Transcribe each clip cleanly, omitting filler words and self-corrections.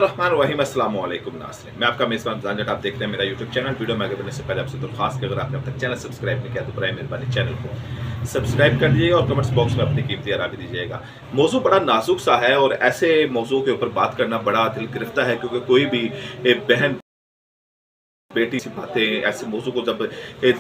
रहमान अस्सलाम वालेकुम नाज़रीन, मैं आपका मेज़बान जानजट। आप देख रहे हैं मेरा यूट्यूब चैनल। वीडियो में आगे बढ़ने से पहले आपसे दरख्वास्त कि अगर आपने अब तक चैनल सब्सक्राइब नहीं किया तो बराए मेहरबानी चैनल को सब्सक्राइब कर दीजिएगा और कमेंट्स बॉक्स में अपनी कीमती राय भी दीजिएगा। मौजू बड़ा नाजुक सा है और ऐसे मौजू के ऊपर बात करना बड़ा दिल गिरफ्ता है, क्योंकि कोई भी बहन बेटी सी बातें ऐसे मौजू को जब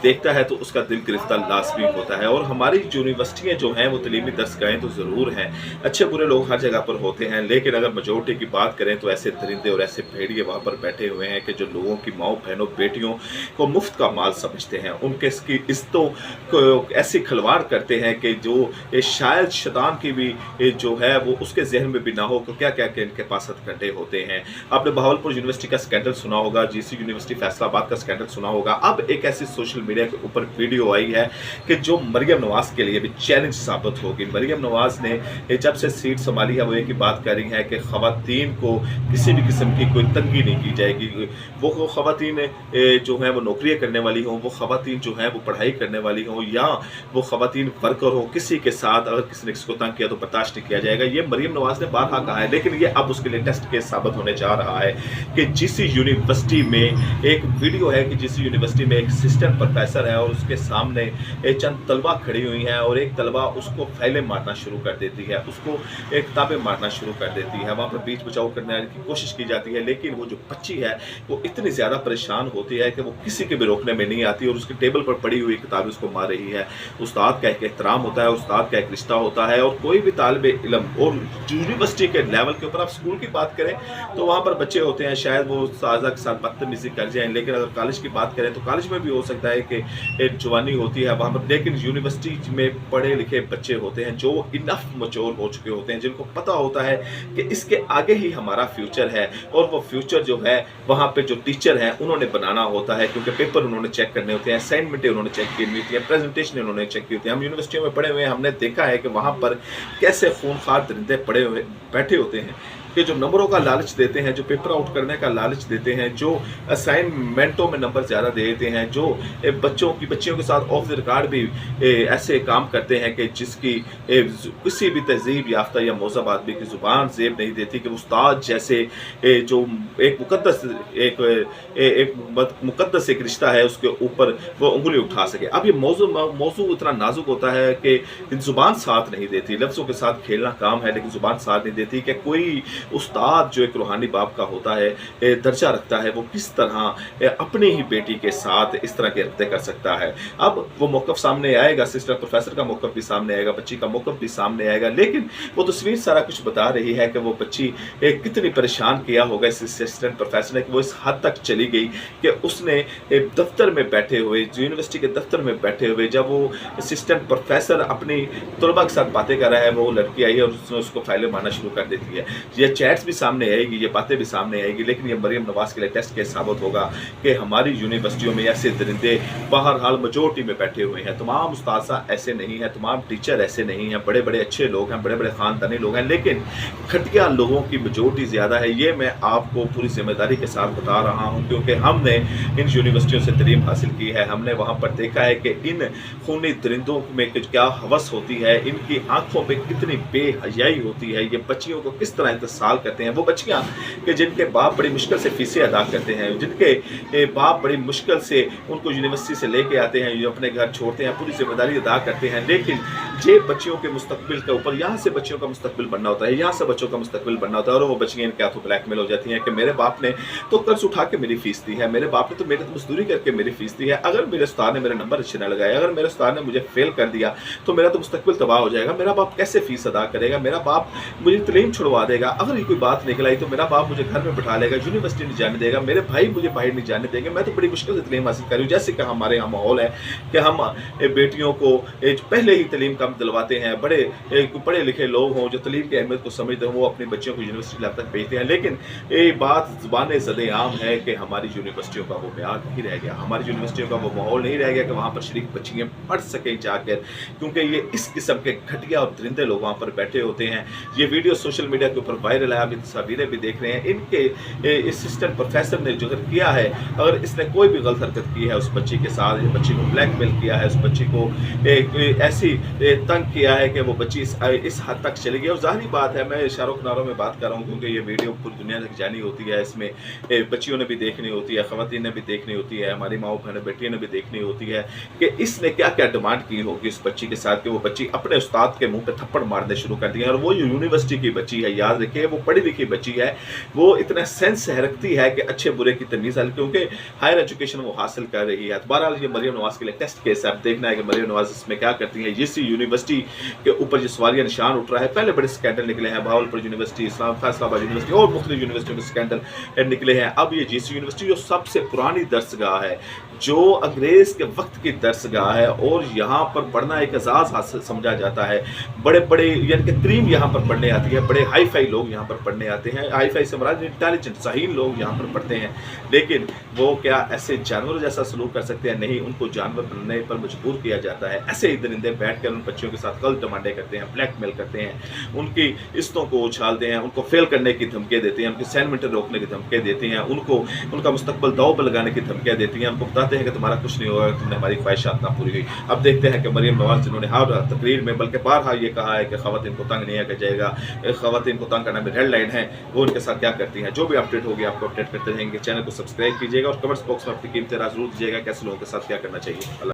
देखता है तो उसका दिल गिरफ्तार लाजमी होता है। और हमारी यूनिवर्सिटियाँ जो हैं वो तलीमी दरसगाहें तो ज़रूर हैं, अच्छे बुरे लोग हर जगह पर होते हैं, लेकिन अगर मेजोरिटी की बात करें तो ऐसे दरिंदे और ऐसे भेड़िए वहाँ पर बैठे हुए हैं कि जो लोगों की माओ बहनों बेटियों को मुफ्त का माल समझते हैं, उनके इसकी इज्जतों को ऐसी खिलवाड़ करते हैं कि जो शायद शैतान की भी जो है वो उसके जहन में भी ना हो कि क्या क्या के इनके पास हथकंडे होते हैं। आपने बहावलपुर यूनिवर्सिटी का स्कैंडल सुना होगा, जीसी यूनिवर्सिटी फैसलाबाद का स्कैंडल सुना होगा। अब एक ऐसी सोशल मीडिया के ऊपर वीडियो आई है कि जो मरियम नवाज के लिए भी चैलेंज साबित होगी। मरियम नवाज ने जब से सीट संभाली है वो एक ही बात कर रही है कि खवातीन को किसी भी किस्म की कोई तंगी नहीं की जाएगी। वो खवातीन जो है वो नौकरियां करने वाली हों, वो खवातीन जो है वो पढ़ाई करने वाली हों, या वो खवातीन वर्कर हो, किसी के साथ अगर किसी ने किसी को तंग किया तो बर्दाश्त नहीं किया जाएगा। ये मरियम नवाज ने बारहा कहा है, लेकिन ये अब उसके लिए टेस्ट केस साबित होने जा रहा है कि जीसी यूनिवर्सिटी में एक वीडियो है कि जिस यूनिवर्सिटी में एक असिस्टेंट प्रोफेसर है और उसके सामने चंद तलबा खड़ी हुई हैं और एक तलबा उसको फैले मारना शुरू कर देती है, उसको एक किताबें मारना शुरू कर देती है। वहाँ पर बीच बचाव करने की कोशिश की जाती है, लेकिन वो जो बच्ची है वो इतनी ज़्यादा परेशान होती है कि वो किसी के भी रोकने में नहीं आती और उसकी टेबल पर पड़ी हुई किताबें उसको मार रही है। उस्ताद का एक एहतराम होता है, उस्ताद का एक रिश्ता होता है, और कोई भी तालिब इल्म और यूनिवर्सिटी के लेवल के ऊपर, आप स्कूल की बात करें तो वहाँ पर बच्चे होते हैं, शायद वो साजा के साथ बदतमीजी कर जाएं, लेकिन अगर कॉलेज की बात करें तो कॉलेज में भी हो सकता है कि एक जवानी होती है वहाँ पर, लेकिन यूनिवर्सिटी में पढ़े लिखे बच्चे होते हैं जो इनफ मैच्योर हो चुके होते हैं, जिनको पता होता है कि इसके आगे ही हमारा फ्यूचर है। और वो फ्यूचर जो है वहाँ पे जो टीचर हैं उन्होंने बनाना होता है, क्योंकि पेपर उन्होंने चेक करने होते हैं, असाइनमेंटें उन्होंने चेक की होती है, प्रेजेंटेशन उन्होंने चेक की होती है। हम यूनिवर्सिटियों में पढ़े हुए हैं, हमने देखा है कि वहाँ पर कैसे खूनखार दरिंदे पड़े हुए बैठे होते हैं कि जो नंबरों का लालच देते हैं, जो पेपर आउट करने का लालच देते हैं, जो असाइनमेंटों में नंबर ज़्यादा दे देते हैं, जो बच्चियों के साथ ऑफ द रिकॉर्ड भी ऐसे काम करते हैं कि जिसकी किसी भी तहजीब याफ्ता या मौज़ब आदमी की ज़ुबान ज़ेब नहीं देती कि उस्ताद जैसे जो एक मुकद्दस एक रिश्ता है उसके ऊपर वो उंगली उठा सके। अब ये मौजू इतना नाजुक होता है कि ज़ुबान साथ नहीं देती, लफ्ज़ों के साथ खेलना काम है लेकिन ज़ुबान साथ नहीं देती कि कोई उस्ताद जो एक रूहानी बाप का होता है, दर्जा रखता है, वो किस तरह अपनी ही बेटी के साथ इस तरह के रब्ते कर सकता है। अब वो मौक़िफ़ सामने आएगा, असिस्टेंट प्रोफेसर का मौक़िफ़ भी सामने आएगा, बच्ची का मौक़िफ़ भी सामने आएगा, लेकिन वो तस्वीर सारा कुछ बता रही है कि वो बच्ची कितनी परेशान किया होगा इस असिस्टेंट प्रोफेसर ने कि वो इस हद तक चली गई कि उसने दफ्तर में बैठे हुए, यूनिवर्सिटी के दफ्तर में बैठे हुए, जब वो असिस्टेंट प्रोफेसर अपनी तलबा के साथ बातें कर रहा है, वो लड़की आई है और उसने उसको फाइलें मारना शुरू कर देती है। ये चैट्स भी सामने आएगी, ये बातें भी सामने आएगी, लेकिन ये मरियम नवाज के लिए टेस्ट केस साबित होगा कि हमारी यूनिवर्सिटियों में ऐसे दरिंदे बहरहाल मेजोरिटी में बैठे हुए हैं। तमाम उस्ताद ऐसे नहीं हैं, तमाम टीचर ऐसे नहीं हैं, बड़े बड़े अच्छे लोग हैं, बड़े बड़े ख़ानदानी लोग हैं, लेकिन घटिया लोगों की मेजोरिटी ज़्यादा है। ये मैं आपको पूरी जिम्मेदारी के साथ बता रहा हूँ, क्योंकि हमने इन यूनिवर्सिटियों से तालीम हासिल की है। हमने वहाँ पर देखा है कि इन खूनी दरिंदों में क्या हवस होती है, इनकी आंखों पर कितनी बेहयाई होती है, ये बच्चियों को किस तरह साल करते हैं। वो बच्चियां कि जिनके बाप बड़ी मुश्किल से फीसें अदा करते हैं, जिनके बाप बड़ी मुश्किल से उनको यूनिवर्सिटी से लेके आते हैं, जो अपने घर छोड़ते हैं, पूरी जिम्मेदारी अदा करते हैं, लेकिन ये बच्चियों के मुस्तकबिल के ऊपर यहाँ से बच्चियों का मुस्तकबिल बनना होता है, यहाँ से बच्चों का मुस्तकबिल बनना होता है, और वो बच्चियाँ इनके हाथों ब्लैकमेल हो जाती हैं कि मेरे बाप ने तो कर्ज उठा के मेरी फीस दी है, मेरे बाप ने तो मेरे मजदूरी करके मेरी फीस दी है, अगर मेरे उस्ताद ने मेरे नंबर अच्छे न लगाए, अगर मेरे उस्ताद ने मुझे फेल कर दिया तो मेरा तो मुस्तकबिल तबाह हो जाएगा, मेरा बाप कैसे फीस अदा करेगा, मेरा बाप मुझे तलीम छुड़वा देगा, अगर ये कोई बात निकल आई तो मेरा बाप मुझे घर में बिठा लेगा, यूनिवर्सिटी नहीं जाने देगा, मेरे भाई मुझे बाहर नहीं जाने देंगे, मैं तो बड़ी मुश्किल से तलीम हासिल कर रही हूँ। जैसे कि हमारे यहाँ माहौल है कि हम बेटियों को पहले ही तलीम कम दिलवाते हैं, बड़े पढ़े लिखे लोग हों जो तलीम की अहमियत को समझते हैं, वो अपनी बच्चियों को यूनिवर्सिटी लेवल तक भेजते हैं, लेकिन ये बात ज़ुबान ज़द-ए-आम है कि हमारी यूनिवर्सिटियों का वो म्यार नहीं रह गया, हमारी यूनिवर्सिटियों का वो माहौल नहीं रह गया कि वहाँ पर शरीफ बच्चियाँ पढ़ सकें जाकर, क्योंकि ये इस किस्म के घटिया और दरिंदे लोग वहाँ पर बैठे होते हैं। ये वीडियो सोशल मीडिया के ऊपर वायरल है, आप तस्वीरें भी देख रहे हैं। इनके असिस्टेंट प्रोफेसर ने जो किया है, अगर इसने कोई भी गलत हरकत की है उस बच्ची के साथ, बच्ची को ब्लैकमेल किया है, उस बच्ची को ऐसी तंग किया है कि वो बच्ची इस हद तक चली गई। और ज़ाहिर बात है, मैं इशारों किनारों में बात कर रहा हूँ क्योंकि ये वीडियो पूरी दुनिया तक जानी होती है, इसमें बच्चियों ने भी देखनी होती है, ख़वातीन ने भी देखनी होती है, हमारी माओ बहनों बेटियों ने भी देखनी होती है कि इसने क्या क्या डिमांड की होगी इस बच्ची के साथ कि वो बच्ची अपने उस्ताद के मुंह पे थप्पड़ मारने शुरू कर दिए। और वो यूनिवर्सिटी की बच्ची है, याद रखिए, वो पढ़ी लिखी बच्ची है, वो इतना सेंस रखती है कि अच्छे बुरे की तमीज़ है, क्योंकि हायर एजुकेशन वो हासिल कर रही है। बहरहाल ये मरियम नवाज़ के लिए टेस्ट केस है, अब देखना है कि मरियम नवाज़ इसमें क्या करती है। इसी यूनिवर्सिटी के ऊपर जो सवालिया निशान उठ रहा है, पहले बड़े स्कैंडल निकले हैं, भावलपुर यूनिवर्सिटी, फैसलाबाद यूनिवर्सिटी और मुख्तलिफ यूनिवर्सिटियों में स्कैंडल निकले हैं। अब ये जीसी यूनिवर्सिटी जो सबसे पुरानी दरसगाह है, जो अंग्रेज़ के वक्त की दरसगाह है, और यहाँ पर पढ़ना एक एजाज़ हासिल समझा जाता है। बड़े बड़े यानी कि तरीम यहाँ पर पढ़ने आती है, बड़े हाई फाई लोग यहाँ पर पढ़ने आते हैं। हाई फाई से मराद इंटेलिजेंट सहीन लोग यहाँ पर पढ़ते हैं, लेकिन वो क्या ऐसे जानवरों जैसा सलूक कर सकते हैं? नहीं, उनको जानवर बनने पर मजबूर किया जाता है। ऐसे ही दरिंदे बैठ कर उन बच्चियों के साथ गलत डिमांडें करते हैं, ब्लैकमेल करते हैं, उनकी किस्तों को उछालते हैं, उनको फेल करने की धमकियाँ देते हैं, उनकी असाइनमेंट रोकने की धमकियाँ देते हैं, उनको उनका मुस्तकबल दाव पर लगाने की धमकियाँ देती हैं, उनको बताते हैं कि तुम्हारा कुछ नहीं होगा, तुमने हमारी ख्वाहिशात ना पूरी हुई। अब देखते हैं कि मरियम नवाज़ जिन्होंने हर तकरीर में बल्कि बारहा ये कहा है कि ख़वातीन को तंग नहीं किया जाएगा, ख़वातीन को तंग करना में रेड लाइन है, वो उनके साथ क्या करती हैं। जो भी अपडेट होगी आपको अपडेट करते रहेंगे। चैनल को सब्सक्राइब कीजिएगा और कमेंट्स बॉक्स में अपनी कीमती राय जरूर दीजिएगा कैसे लोगों के साथ क्या करना चाहिए।